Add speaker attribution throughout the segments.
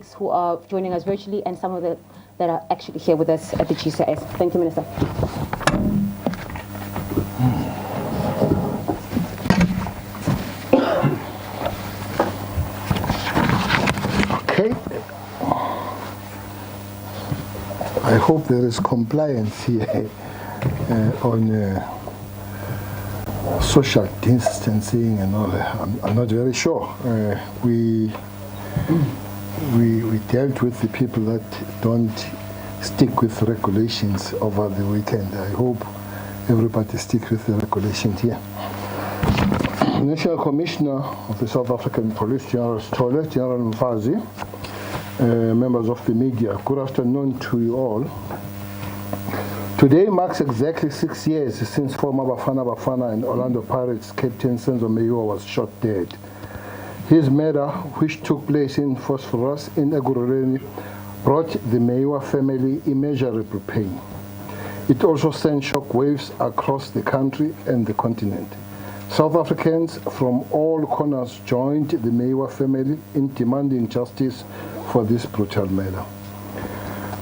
Speaker 1: who are joining us virtually and some of the that are actually here with us at the GCIS. Thank you, Minister.
Speaker 2: Okay. I hope there is compliance here on social distancing and all that. I'm not very sure. We dealt with the people that don't stick with regulations over the weekend. I hope everybody sticks with the regulations here. National Commissioner of the South African Police, General Sitole, General Mfazi, members of the media, good afternoon to you all. Today marks exactly 6 years since former Bafana and Orlando Pirates captain Senzo Meyiwa was shot dead. His murder, which took place in Vosloorus in Ekurhuleni, brought the Meyiwa family immeasurable pain. It also sent shockwaves across the country and the continent. South Africans from all corners joined the Meyiwa family in demanding justice for this brutal murder.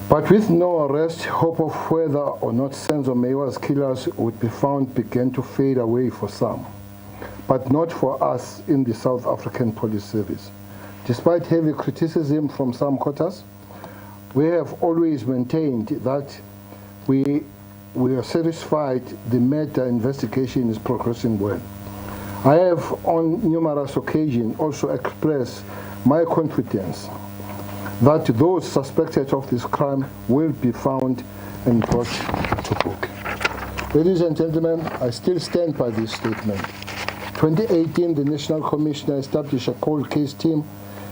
Speaker 2: But with no arrest, hope of whether or not Senzo Meyiwa's killers would be found began to fade away for some, but not for us in the South African Police Service. Despite heavy criticism from some quarters, we have always maintained that we are satisfied the matter investigation is progressing well. I have on numerous occasions also expressed my confidence that those suspected of this crime will be found and brought to book. Ladies and gentlemen, I still stand by this statement. 2018, the National Commissioner established a cold case team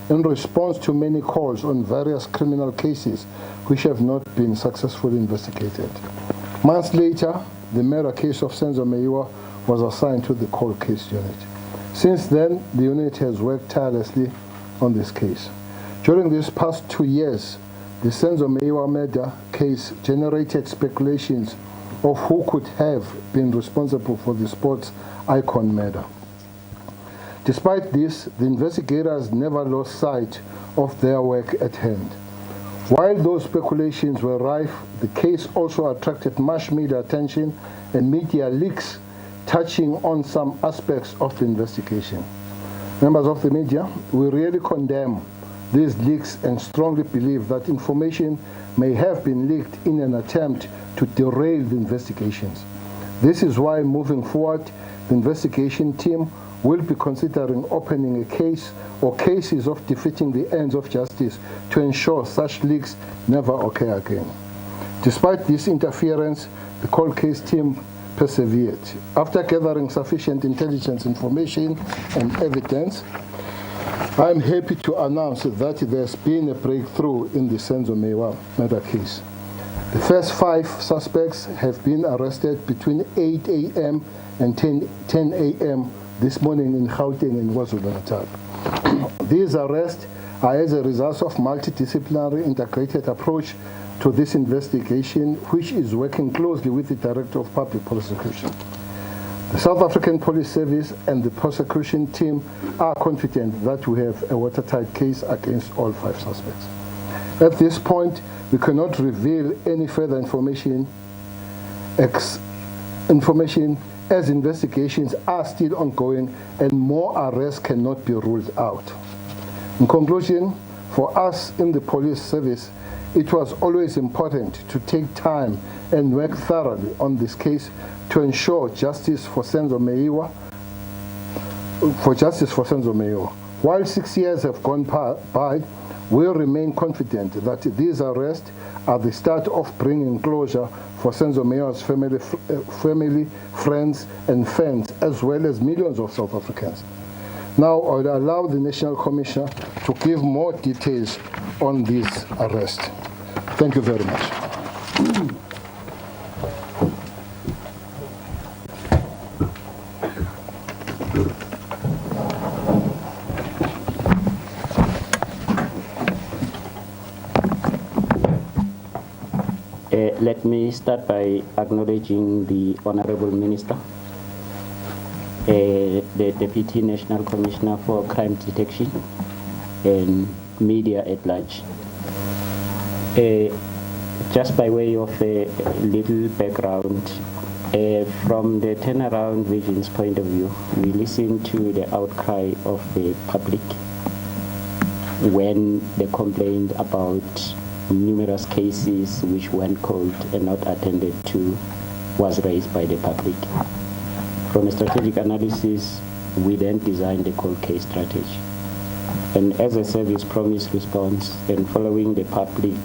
Speaker 2: in response to many calls on various criminal cases which have not been successfully investigated. Months later, the murder case of Senzo Meyiwa was assigned to the cold case unit. Since then, the unit has worked tirelessly on this case. During these past 2 years, the Senzo Meyiwa murder case generated speculations of who could have been responsible for the sports icon murder. Despite this, the investigators never lost sight of their work at hand. While those speculations were rife, the case also attracted much media attention and media leaks touching on some aspects of the investigation. Members of the media, we really condemn these leaks and strongly believe that information may have been leaked in an attempt to derail the investigations. This is why, moving forward, the investigation team will be considering opening a case or cases of defeating the ends of justice to ensure such leaks never occur again. Despite this interference, the cold case team persevered. After gathering sufficient intelligence information and evidence, I am happy to announce that there's been a breakthrough in the Senzo Meyiwa murder case. The first 5 suspects have been arrested between 8 a.m. and 10 a.m. this morning in Gauteng and Vosloorus. These arrests are as a result of multidisciplinary integrated approach to this investigation, which is working closely with the Director of Public Prosecution. The South African Police Service and the prosecution team are confident that we have a watertight case against all 5 suspects. At this point, we cannot reveal any further information as investigations are still ongoing and more arrests cannot be ruled out. In conclusion, for us in the police service, it was always important to take time and work thoroughly on this case to ensure justice for Senzo Meyiwa. While 6 years have gone by, we remain confident that these arrests are the start of bringing closure for Senzo Meyiwa's family, friends, and fans, as well as millions of South Africans. Now, I will allow the National Commissioner to give more details on these arrests. Thank you very much.
Speaker 3: Let me start by acknowledging the Honorable Minister, the Deputy National Commissioner for Crime Detection, and media at large. Just by way of a little background, from the turnaround vision's point of view, we listened to the outcry of the public when the complaint about numerous cases which weren't called and not attended to was raised by the public. From a strategic analysis, we then designed the cold case strategy. And as a service promise response, and following the public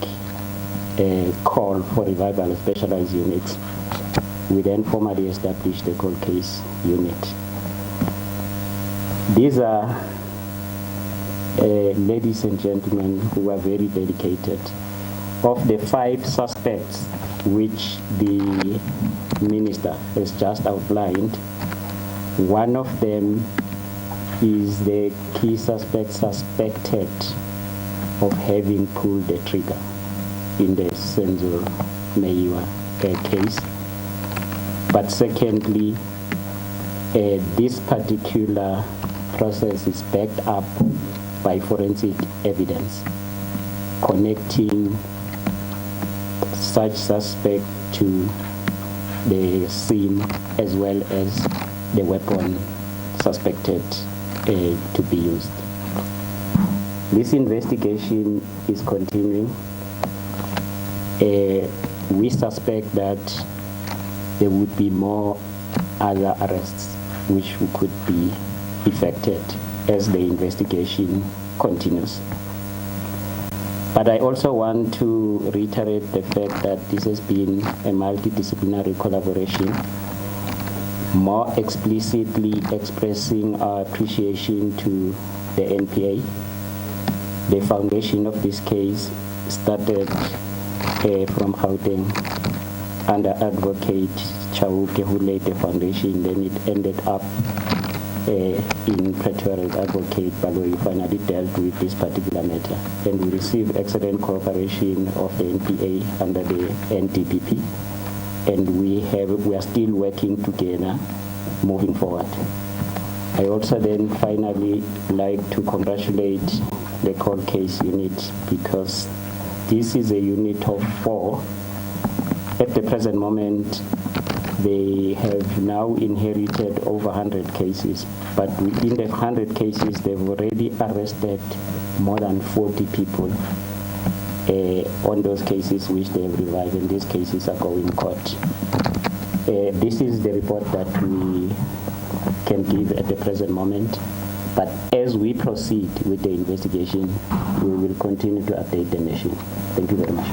Speaker 3: call for revival of specialized units, we then formally established the cold case unit. These are ladies and gentlemen who are very dedicated. Of the 5 suspects which the minister has just outlined, one of them is the key suspect suspected of having pulled the trigger in the Senzo Meyiwa case. But secondly, this particular process is backed up by forensic evidence connecting such suspect to the scene as well as the weapon suspected to be used. This investigation is continuing. We suspect that there would be more other arrests which could be effected as the investigation continues. But I also want to reiterate the fact that this has been a multidisciplinary collaboration, more explicitly expressing our appreciation to the NPA. The foundation of this case started from Gauteng under Advocate Khehla, the foundation, then it ended up in Pretoria. Advocate Baloyi finally dealt with this particular matter, and we received excellent cooperation of the NPA under the NDPP, and we are still working together moving forward. I also then finally like to congratulate the cold case unit, because this is a unit of 4. At the present moment, they have now inherited over 100 cases, but within the 100 cases, they've already arrested more than 40 people on those cases which they have revived, and these cases are going court. This is the report that we can give at the present moment, but as we proceed with the investigation, we will continue to update the nation. Thank you very much.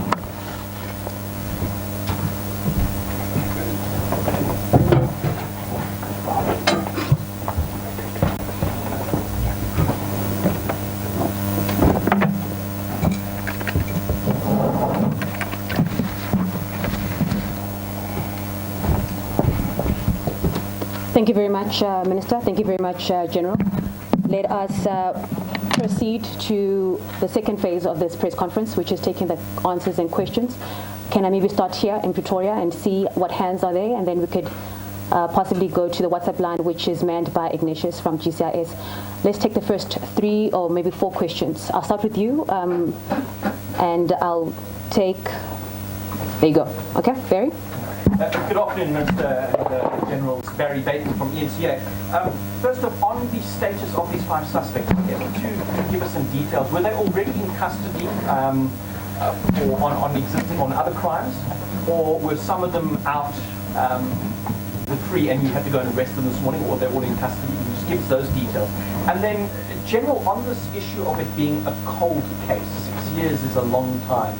Speaker 1: Thank you very much, Minister. Thank you very much, General. Let us proceed to the second phase of this press conference, which is taking the answers and questions. Can I maybe start here in Pretoria and see what hands are there, and then we could possibly go to the WhatsApp line, which is manned by Ignatius from GCIS. Let's take the first 3 or maybe 4 questions. I'll start with you, and I'll take, there you go. Okay, Barry?
Speaker 4: Good afternoon, Minister and General. Barry Baton from ENCA. First off, on the status of these 5 suspects, are you able to give us some details? Were they already in custody or on other crimes, or were some of them out with free and you had to go and arrest them this morning, or they're all in custody? Can you just give us those details? And then, General, on this issue of it being a cold case, 6 years is a long time.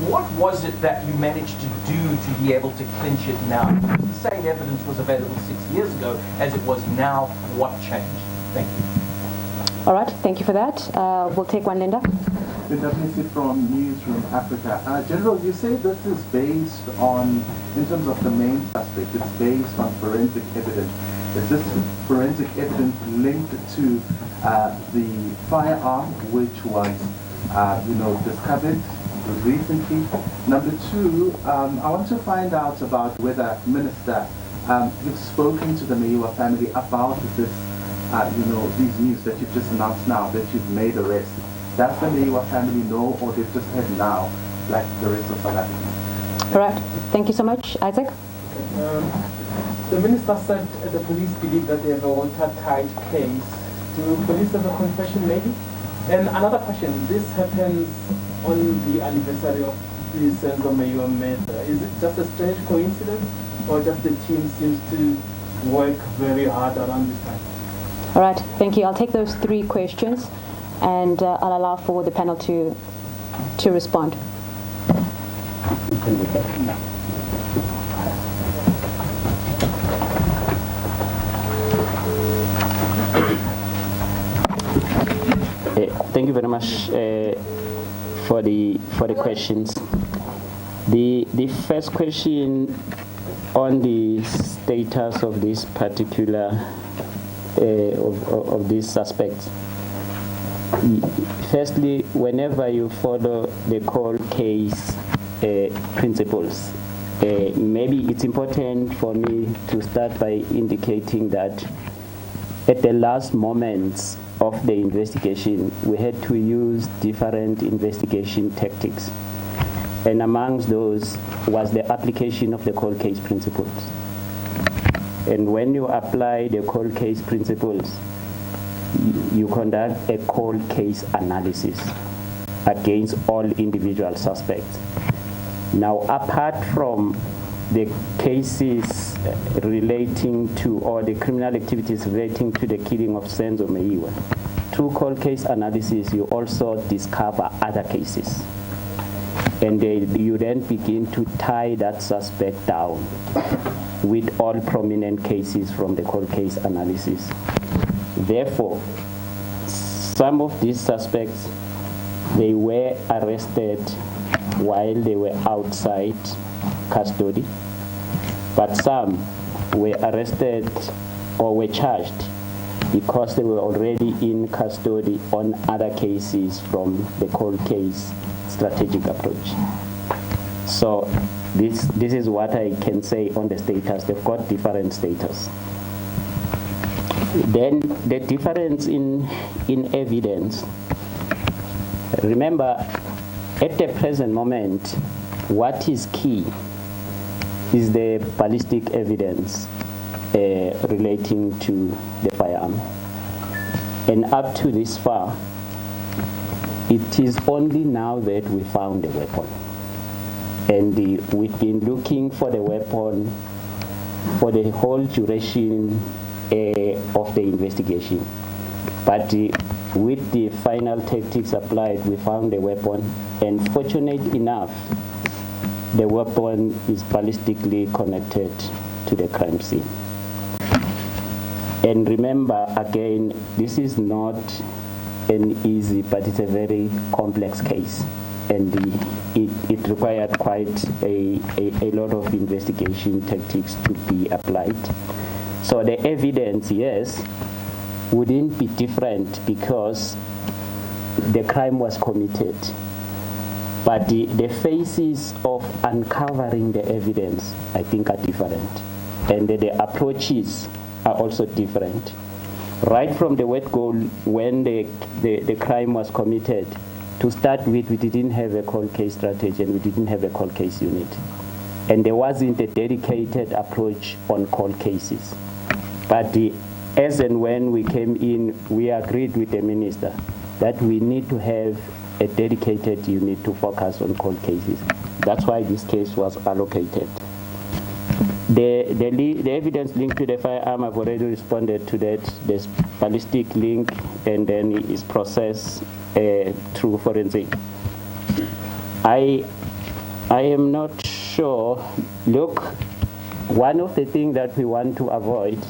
Speaker 4: What was it that you managed to do to be able to clinch it now? The same evidence was available 6 years ago as it was now. What changed? Thank you.
Speaker 1: All right, thank you for that. We'll take one, Linda.
Speaker 5: Linda from Newsroom Africa. General, you say this is based on, in terms of the main suspect, it's based on forensic evidence. Is this forensic evidence linked to the firearm which was, discovered recently? Number 2, I want to find out about whether, Minister, you've spoken to the Meyiwa family about this, these news that you've just announced now, that you've made arrests. Does the Meyiwa family know, or they've just heard now, like the rest of South Africans?
Speaker 1: All right. Thank you so much. Isaac?
Speaker 6: The minister said the police believe that they have a watertight case. Do police have a confession maybe? And another question, this happens on the anniversary of the Senzo Meyiwa murder. Is it just a strange coincidence, or just the team seems to work very hard around this time?
Speaker 1: All right. Thank you. I'll take those 3 questions, and I'll allow for the panel to respond.
Speaker 3: Thank you very much for the questions. The first question on the status of this particular of these suspects. Firstly, whenever you follow the cold case principles, maybe it's important for me to start by indicating that at the last moments of the investigation, we had to use different investigation tactics. And amongst those was the application of the cold case principles. And when you apply the cold case principles, you conduct a cold case analysis against all individual suspects. Now, apart from the cases relating to, or the criminal activities relating to the killing of Senzo Meyiwa, through cold case analysis, you also discover other cases. And you then begin to tie that suspect down with all prominent cases from the cold case analysis. Therefore, some of these suspects, they were arrested while they were outside custody, but some were arrested or were charged because they were already in custody on other cases from the cold case strategic approach. So this is what I can say on the status. They've got different status. Then the difference in evidence. Remember, at the present moment, what is key is the ballistic evidence relating to the firearm. And up to this far, it is only now that we found the weapon. And we've been looking for the weapon for the whole duration of the investigation. But with the final tactics applied, we found the weapon, and fortunate enough, the weapon is ballistically connected to the crime scene. And remember, again, this is not an easy, but it's a very complex case. And it required quite a lot of investigation tactics to be applied. So the evidence, yes, wouldn't be different because the crime was committed. But the phases of uncovering the evidence, I think, are different. And the approaches are also different. Right from the word go, when the crime was committed, to start with, we didn't have a cold case strategy and we didn't have a cold case unit. And there wasn't a dedicated approach on cold cases. But as and when we came in, we agreed with the minister that we need to have a dedicated unit to focus on cold cases. That's why this case was allocated. The evidence linked to the firearm, I've already responded to that. There's ballistic link, and then it is processed through forensic. I am not sure. Look, one of the things that we want to avoid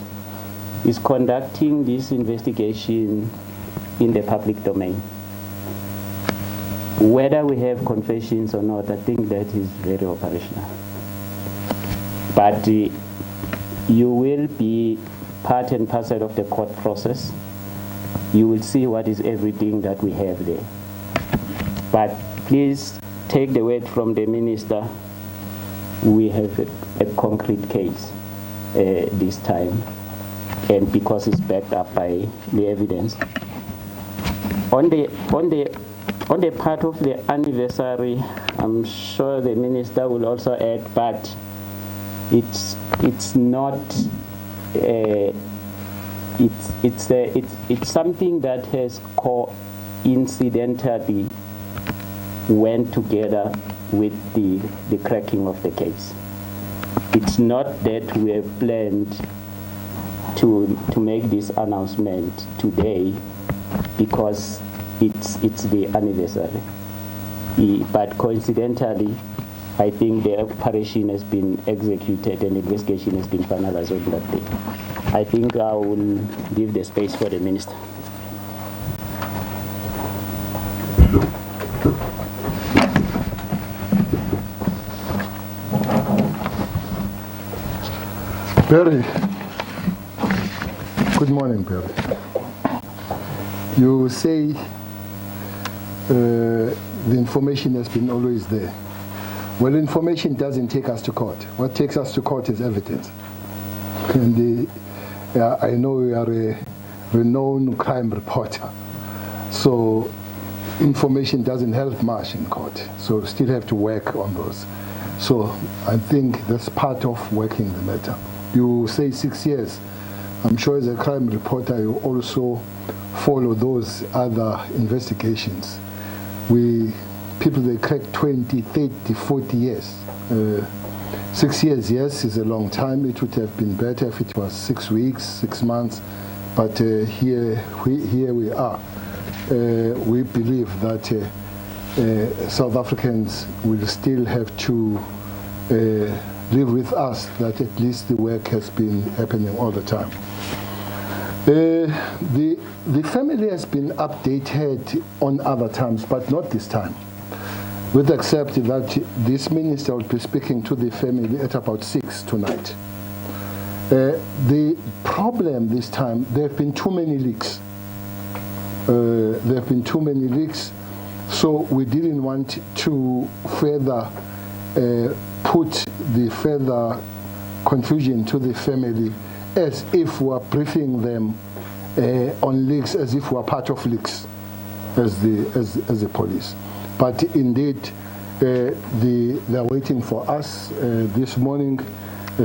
Speaker 3: is conducting this investigation in the public domain. Whether we have confessions or not, I think that is very operational. But you will be part and parcel of the court process. You will see what is everything that we have there. But please take the word from the minister. We have a concrete case this time, and because it's backed up by the evidence. On the On the part of the anniversary, I'm sure the minister will also add, but it's not. It's something that has coincidentally went together with the cracking of the case. It's not that we have planned to make this announcement today because it's the anniversary. But coincidentally, I think the operation has been executed and investigation has been finalized on that day. I think I will leave the space for the minister.
Speaker 2: Perry. Good morning, Perry. You say the information has been always there. Well, information doesn't take us to court. What takes us to court is evidence. And I know you are a renowned crime reporter, so information doesn't help much in court. So still have to work on those. So I think that's part of working the matter. You say 6 years. I'm sure as a crime reporter, you also follow those other investigations. People, they crack 20, 30, 40 years. 6 years, yes, is a long time. It would have been better if it was 6 weeks, 6 months. But here we are. We believe that South Africans will still have to live with us, that at least the work has been happening all the time. The family has been updated on other times, but not this time. With except that this minister will be speaking to the family at about 6 tonight. The problem this time, there have been too many leaks. So we didn't want to further put the further confusion to the family as if we are briefing them on leaks, as if we are part of leaks as the police. But indeed, they're waiting for us. This morning,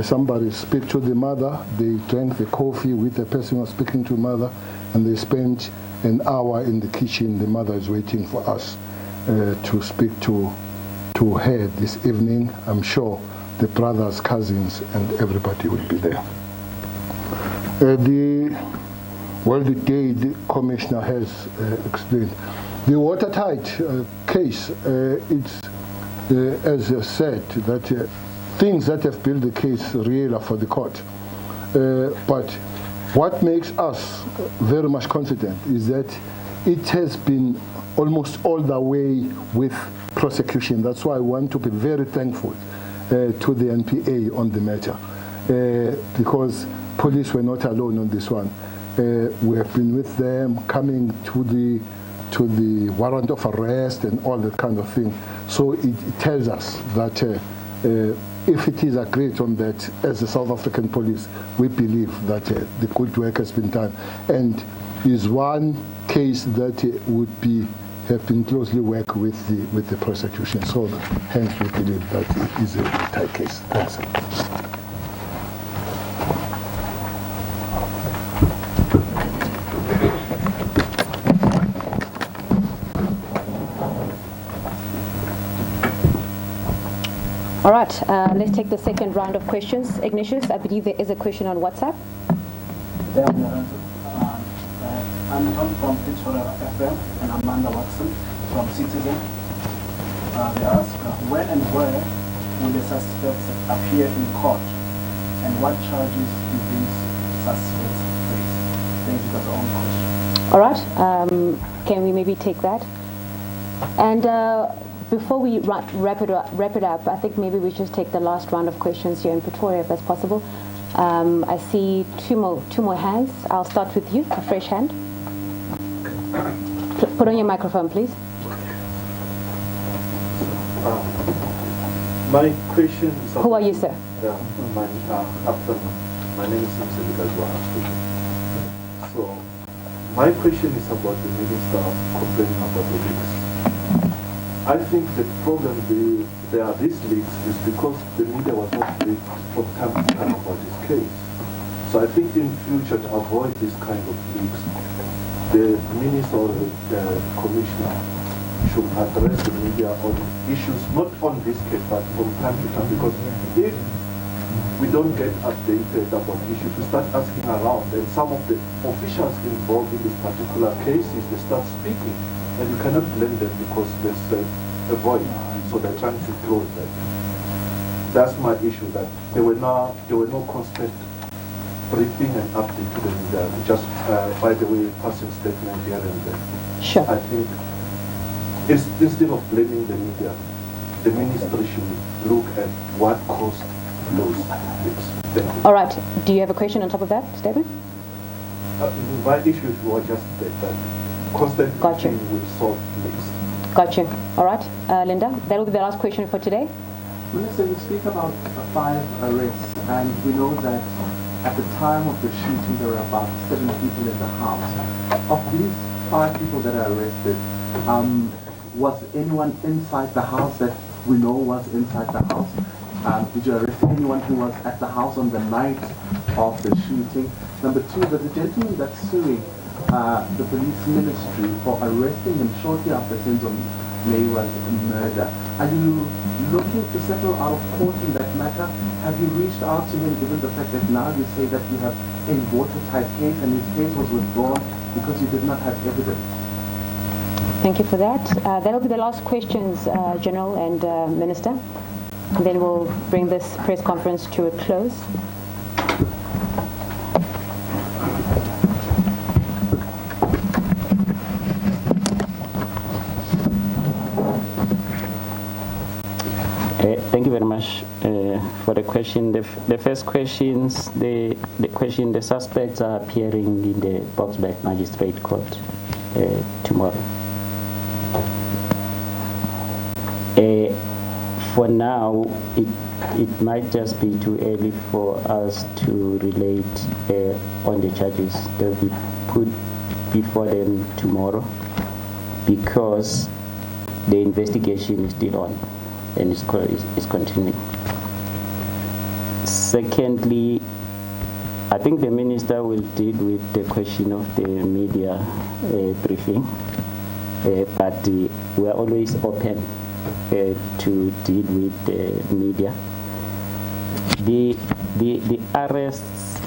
Speaker 2: somebody spoke to the mother. They drank the coffee with the person who was speaking to mother, and they spent an hour in the kitchen. The mother is waiting for us to speak to her this evening. I'm sure the brothers, cousins, and everybody will be there. The day the commissioner has explained. The watertight case, it's, as I said, that things that have built the case really are for the court. But what makes us very much confident is that it has been almost all the way with prosecution. That's why I want to be very thankful to the NPA on the matter, because police were not alone on this one. We have been with them, coming to the warrant of arrest and all that kind of thing. So it tells us that if it is agreed on that, as the South African police, we believe that the good work has been done, and is one case that would have been closely worked with the prosecution. So hence we believe that it is a tight case. Thanks.
Speaker 1: All right, let's take the second round of questions. Ignatius, I believe there is a question on WhatsApp.
Speaker 7: I'm Tom from Sitole FM and Amanda Watson from Citizen. They ask, when and where will the suspects appear in court, and what charges do these suspects face? Thank you for the own question.
Speaker 1: All right, can we maybe take that? And before we wrap it up, I think maybe we just take the last round of questions here in Pretoria, if that's possible. I see two more hands. I'll start with you, a fresh hand. Put on your microphone, please.
Speaker 8: My question is...
Speaker 1: Who are you, sir?
Speaker 8: My name is Senzo Meyiwa. So, my question is about the minister complaining about the leaks. I think the problem there are these leaks is because the media was not briefed from time to time about this case. So I think in future, to avoid this kind of leaks, the minister or the commissioner should address the media on issues, not on this case, but from time to time. Because if we don't get updated about issues, we start asking around, and some of the officials involved in this particular cases, they start speaking, and you cannot blame them because there's a void, so they're trying to close that. That's my issue, that there were no constant briefing and update to the media, just by the way, passing statement here and there.
Speaker 1: Sure.
Speaker 8: I think instead of blaming the media, the ministry should look at what caused those leaks. Thank you.
Speaker 1: All right. Do you have a question on top of that, Stephen?
Speaker 8: My issue was just that constant
Speaker 1: Gotcha.
Speaker 8: briefing will solve leaks.
Speaker 1: Gotcha. All right. Linda, that will be the last question for today.
Speaker 5: Minister, you speak about 5 arrests, and we know that at the time of the shooting there were about 7 people in the house. Of these 5 people that are arrested, was anyone inside the house that we know was inside the house? Did you arrest anyone who was at the house on the night of the shooting? Number 2, there's a gentleman that's suing the police ministry for arresting him shortly after Senzo Meyiwa's murder. Are you looking to settle out of court in that matter? Have you reached out to him, given the fact that now you say that you have a watertight case and his case was withdrawn because you did not have evidence?
Speaker 1: Thank you for that. That will be the last questions, General and Minister. And then we'll bring this press conference to a close.
Speaker 3: Thank you very much for the question. The first questions, the suspects are appearing in the Boksburg Magistrate Court tomorrow. For now, it might just be too early for us to relate on the charges that will be put before them tomorrow, because the investigation is still on and is continuing. Secondly, I think the minister will deal with the question of the media briefing, but we are always open to deal with the media. The arrests,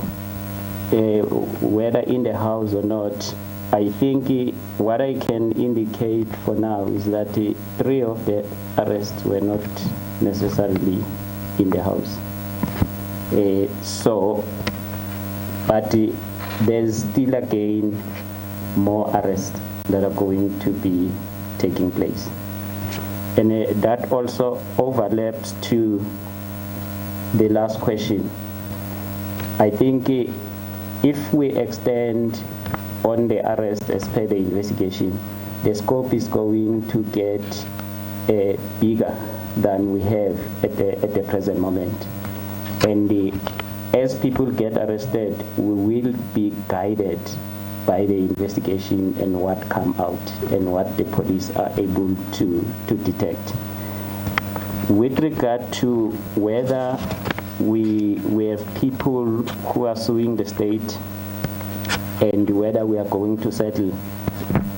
Speaker 3: whether in the house or not, I think what I can indicate for now is that 3 of the arrests were not necessarily in the house. But there's still again more arrests that are going to be taking place. And that also overlaps to the last question. I think if we extend on the arrest as per the investigation, the scope is going to get bigger than we have at the present moment. And as people get arrested, we will be guided by the investigation and what come out and what the police are able to detect. With regard to whether we have people who are suing the state and whether we are going to settle,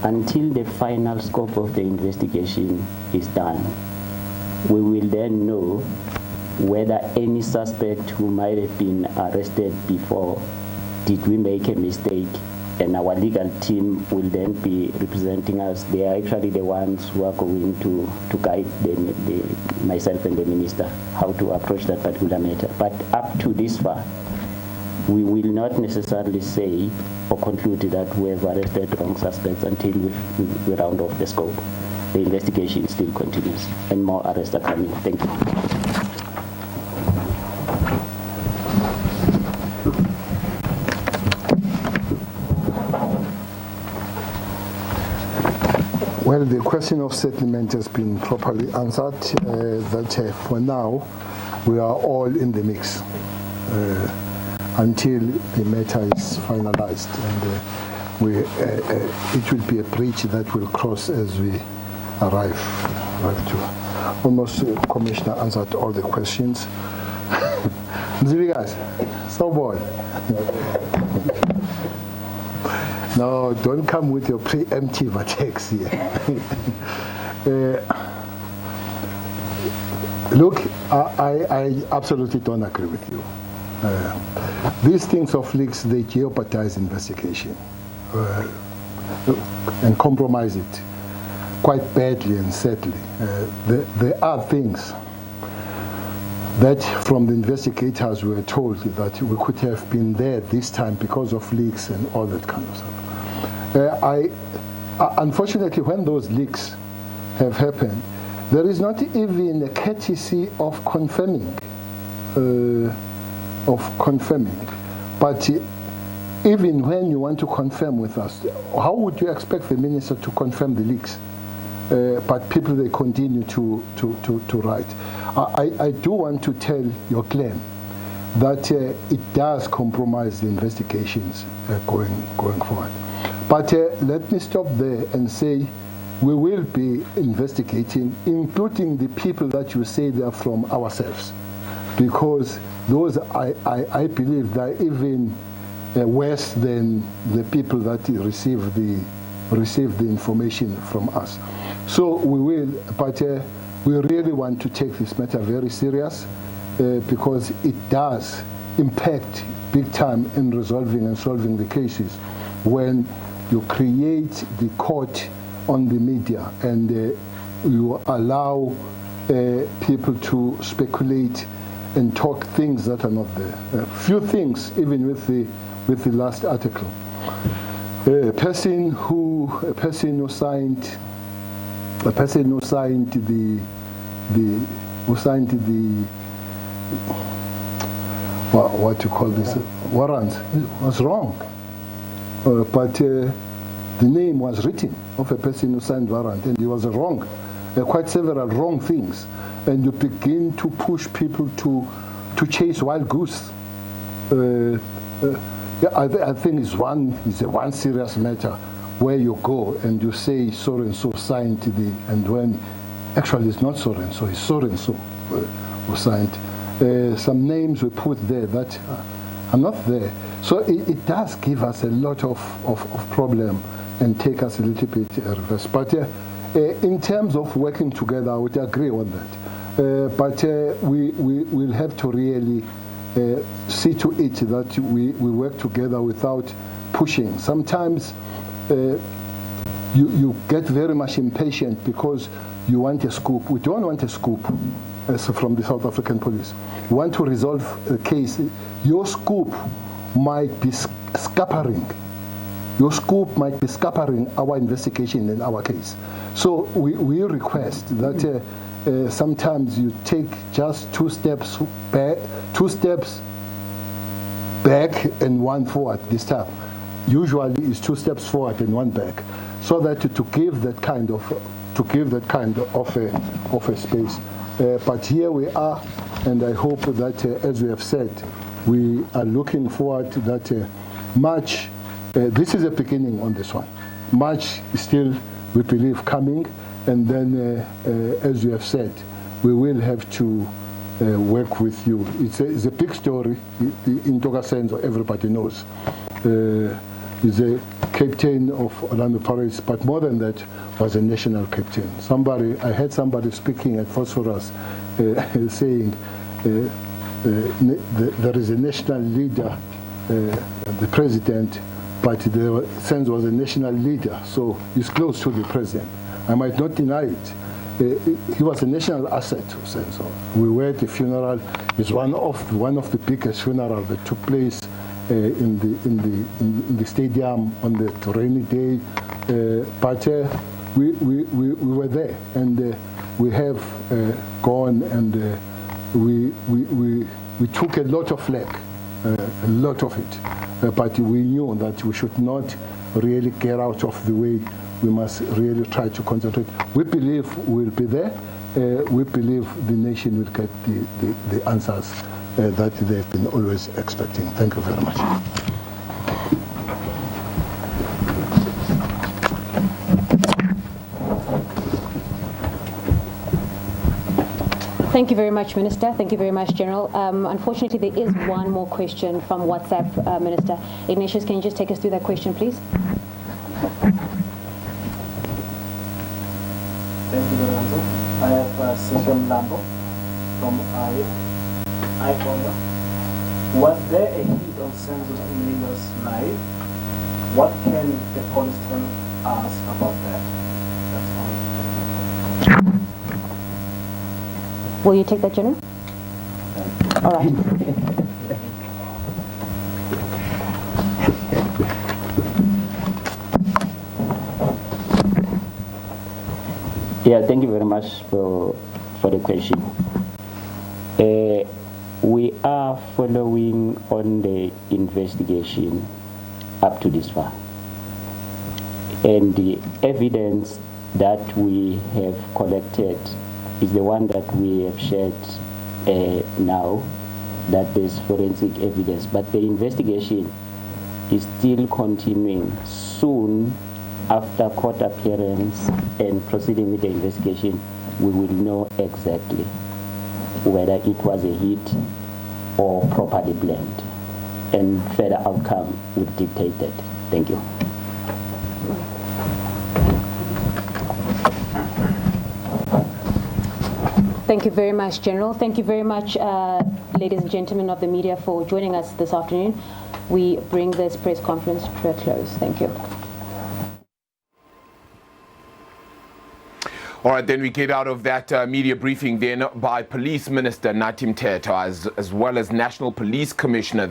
Speaker 3: until the final scope of the investigation is done, we will then know whether any suspect who might have been arrested before, did we make a mistake, and our legal team will then be representing us. They are actually the ones who are going to guide myself and the minister how to approach that particular matter. But up to this far, we will not necessarily say or conclude that we have arrested wrong suspects until we round off the scope. The investigation still continues and more arrests are coming. Thank you.
Speaker 2: Well, the question of settlement has been properly answered, that for now we are all in the mix until the matter is finalized, and it will be a bridge that will cross as we arrive. Almost Commissioner answered all the questions. Guys, so boy. No, don't come with your preemptive attacks here. Look, I absolutely don't agree with you. These things of leaks, they jeopardize investigation and compromise it quite badly and sadly. There are things that from the investigators we were told that we could have been there this time because of leaks and all that kind of stuff. Unfortunately, when those leaks have happened, there is not even a courtesy of confirming. But even when you want to confirm with us, how would you expect the minister to confirm the leaks? But people, they continue to write. I do want to tell your claim that it does compromise the investigations going forward. But let me stop there and say we will be investigating, including the people that you say they are from ourselves, because those I believe they are even worse than the people that receive the information from us. So we will, but we really want to take this matter very serious because it does impact big time in resolving and solving the cases when you create the court on the media and you allow people to speculate and talk things that are not there. Few things, even with the last article. A person who signed the what you call this warrant was wrong, but the name was written of a person who signed warrant, and it was wrong. Quite several wrong things, and you begin to push people to chase wild goose. I think it's one serious matter where you go and you say so and so signed and when actually it's not so and so, it's so and so who signed. Some names we put there that are not there. So it does give us a lot of problem and take us a little bit reverse. But in terms of working together, I would agree on that. But we will have to really see to it that we work together without pushing. Sometimes you get very much impatient because you want a scoop. We don't want a scoop from the South African police. We want to resolve a case. Your scoop might be scampering. Your scoop might be scampering our investigation in our case. So we request that sometimes you take just two steps back and one forward this time. Usually it's 2 steps forward and 1 back, so that to give that kind of a space. But here we are, and I hope that as we have said, we are looking forward to that March. This is a beginning on this one. March is still, we believe, coming, and then as you have said, we will have to work with you. It's a big story. In Senzo, everybody knows. He's a captain of Orlando Pirates, but more than that, was a national captain. I heard somebody speaking at Vosloorus saying there is a national leader, the president, but Senzo was a national leader, so he's close to the president. I might not deny it. He was a national asset to Senzo. We were at the funeral. It's one of the biggest funerals that took place in the stadium on the rainy day, but we were there, and we have gone, and we took a lot of flack, a lot of it, but we knew that we should not really get out of the way. We must really try to concentrate. We believe we'll be there. We believe the nation will get the answers that they've been always expecting. Thank you very much.
Speaker 1: Thank you very much, Minister. Thank you very much, General. Unfortunately, there is one more question from WhatsApp, Minister. Ignatius, can you just take us through that question, please?
Speaker 7: Thank you, Lorenzo. I have System Lambo from IONA. Was there a hit on Senzo Meyiwa's life? What can the police tell us about that? That's all.
Speaker 1: Will you take that, General? All right.
Speaker 3: Yeah, thank you very much for the question. We are following on the investigation up to this far. And the evidence that we have collected is the one that we have shared now, that there's forensic evidence. But the investigation is still continuing. Soon, after court appearance and proceeding with the investigation, we will know exactly whether it was a hit or properly blamed. And further outcome will dictate that. Thank you.
Speaker 1: Thank you very much, General. Thank you very much, ladies and gentlemen of the media, for joining us this afternoon. We bring this press conference to a close. Thank you.
Speaker 9: All right, then we get out of that media briefing then by Police Minister Nathi Mthethwa, as well as National Police Commissioner